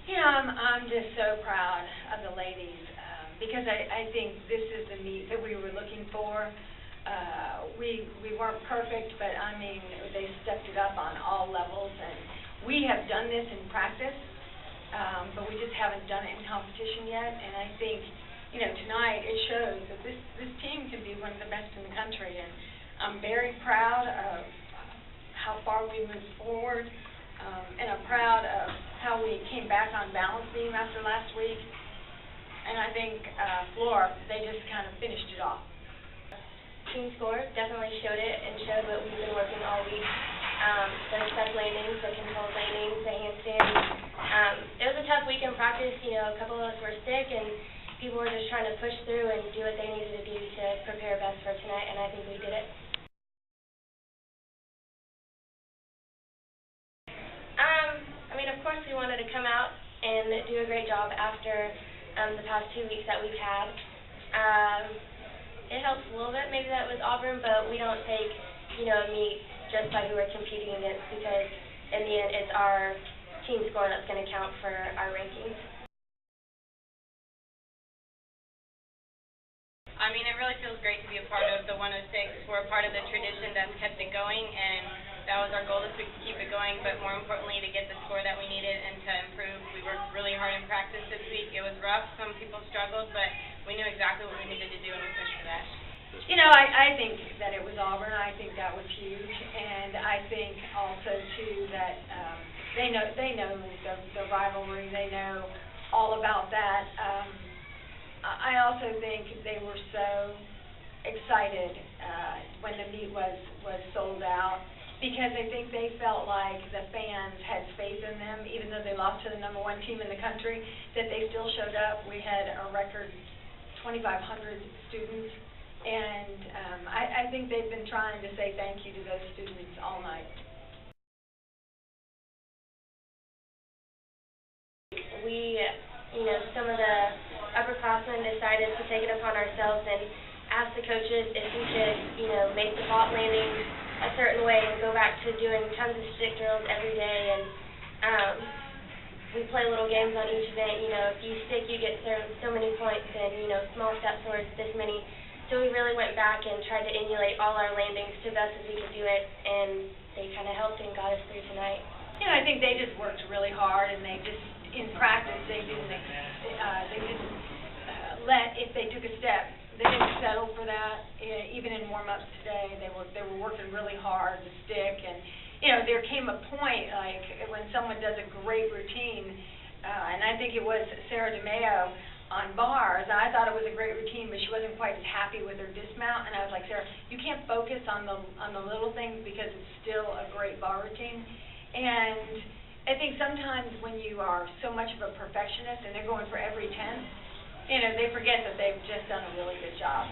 I'm just so proud of the ladies because I think this is the meet that we were looking for. We weren't perfect, but I mean they stepped it up on all levels, and we have done this in practice, but we just haven't done it in competition yet. And I think tonight it shows that this team can be one of the best in the country, and I'm very proud of how far we moved forward. And I'm proud of how we came back on balance beam after last week. And I think floor, they just kind of finished it off. Team score definitely showed it and showed what we've been working all week. The step landings, the controlled landings, the handstands. It was a tough week in practice. A couple of us were sick, and people were just trying to push through and do what they needed to do to prepare best for tonight, and I think we did it. Of course, we wanted to come out and do a great job after the past 2 weeks that we've had. It helps a little bit. Maybe that was Auburn, but we don't take a meet just by who we're competing against, because in the end, it's our team score that's going to count for our rankings. It really feels great to be a part of the 106. We're a part of the tradition that's kept it going, and that was our goal this week, to keep it going, but more importantly, to get the score that we needed and to improve. We worked really hard in practice this week. It was rough. Some people struggled, but we knew exactly what we needed to do, and we pushed for that. I think that it was Auburn. I think that was huge, and I think also too that they know the rivalry. They know all about that. I also think they were so excited when the meet was sold out, because I think they felt like the fans had faith in them, even though they lost to the #1 team in the country, that they still showed up. We had a record 2,500 students, and I think they've been trying to say thank you to those students all night. We, some of the upperclassmen decided to take it upon ourselves and ask the coaches if we could, make the vault landings a certain way and go back to doing tons of stick drills every day. And we play little games on each event. If you stick, you get so many points, and small steps towards this many. So we really went back and tried to emulate all our landings to best as we could do it, and they kind of helped and got us through tonight. I think they just worked really hard, and they just, in practice, they didn't let, if they took a step, they didn't settle for that. Even in warm-ups today, they were working really hard to stick, and there came a point, like when someone does a great routine, and I think it was Sarah on bars. I thought it was a great routine, but she wasn't quite as happy with her dismount, and I was like, Sarah, you can't focus on the little things, because it's still a great bar routine. And I think sometimes when you are so much of a perfectionist and they're going for every 10th, they forget that they've just done a really good job.